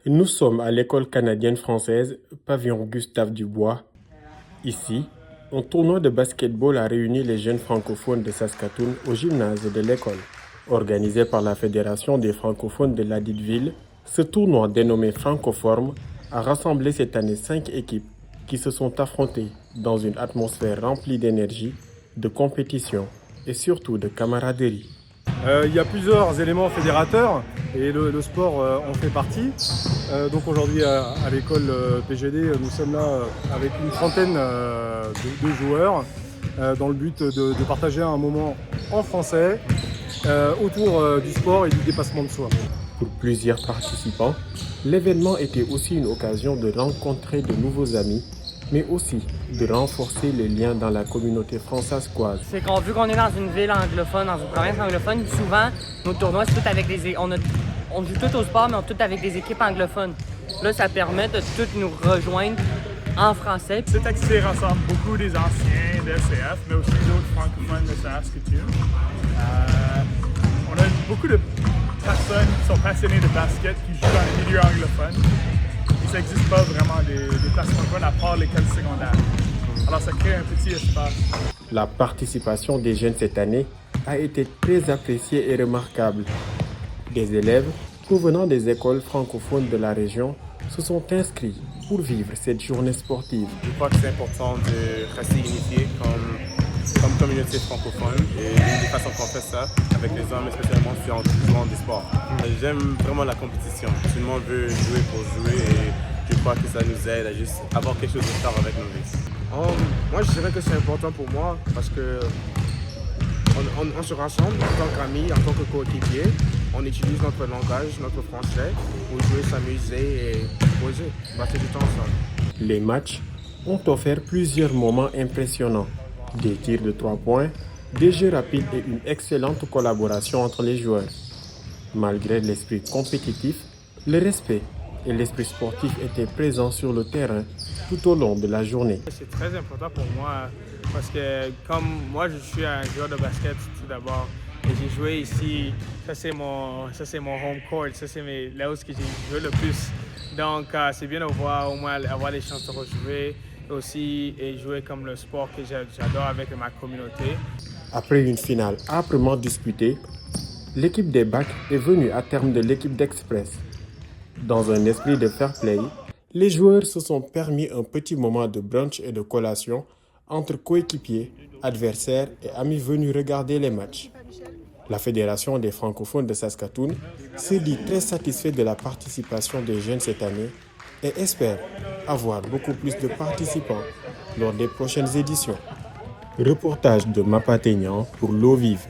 Nous sommes à l'école canadienne-française, pavillon Gustave Dubois. Ici, un tournoi de basketball a réuni les jeunes francophones de Saskatoon au gymnase de l'école. Organisé par la Fédération des francophones de ladite ville, ce tournoi dénommé Francoforme a rassemblé cette année 5 équipes qui se sont affrontées dans une atmosphère remplie d'énergie, de compétition et surtout de camaraderie. Il y a plusieurs éléments fédérateurs et le sport en fait partie. Donc aujourd'hui à l'école PGD, nous sommes là avec une trentaine de joueurs dans le but de partager un moment en français autour du sport et du dépassement de soi. Pour plusieurs participants, l'événement était aussi une occasion de rencontrer de nouveaux amis, mais aussi de renforcer les liens dans la communauté françaiscoise. C'est qu'on vu qu'on est dans une ville anglophone, dans une province anglophone, souvent nos tournois c'est tout avec on joue tout au sport, mais on tout avec des équipes anglophones. Là, ça permet de toutes nous rejoindre en français. Cet accès rassemble beaucoup des anciens de SCF, mais aussi d'autres francophones de Saskatoon. On a beaucoup de personnes qui sont passionnées de basket qui jouent dans les milieux anglophones. Et ça n'existe pas vraiment des places francophones à part l'école secondaire. Alors ça crée un petit espace. La participation des jeunes cette année a été très appréciée et remarquable. Des élèves provenant des écoles francophones de la région se sont inscrits pour vivre cette journée sportive. Je crois que c'est important de rester unifié comme communauté francophone et l'une des façons qu'on fait ça avec les hommes, spécialement c'est en jouant des sports. J'aime vraiment la compétition. Tout le monde veut jouer pour jouer et je crois que ça nous aide à juste avoir quelque chose de faire avec nos vies. Moi, je dirais que c'est important pour moi parce que on se rassemble en tant qu'amis, en tant que coéquipiers. On utilise notre langage, notre français pour jouer, s'amuser et poser, passer du temps ensemble. Les matchs ont offert plusieurs moments impressionnants. Des tirs de 3 points, des jeux rapides et une excellente collaboration entre les joueurs. Malgré l'esprit compétitif, le respect et l'esprit sportif étaient présents sur le terrain tout au long de la journée. C'est très important pour moi parce que comme moi je suis un joueur de basket tout d'abord et j'ai joué ici, ça c'est mon home court, ça c'est là où j'ai joué le plus. Donc c'est bien de voir au moins avoir les chances de rejouer aussi et jouer comme le sport que j'adore avec ma communauté. Après une finale âprement disputée, l'équipe des Bacs est venue à terme de l'équipe d'Express. Dans un esprit de fair play, les joueurs se sont permis un petit moment de brunch et de collation entre coéquipiers, adversaires et amis venus regarder les matchs. La Fédération des francophones de Saskatoon se dit très satisfaite de la participation des jeunes cette année et espère avoir beaucoup plus de participants lors des prochaines éditions. Reportage de Mapa Aignan pour L'Eau Vive.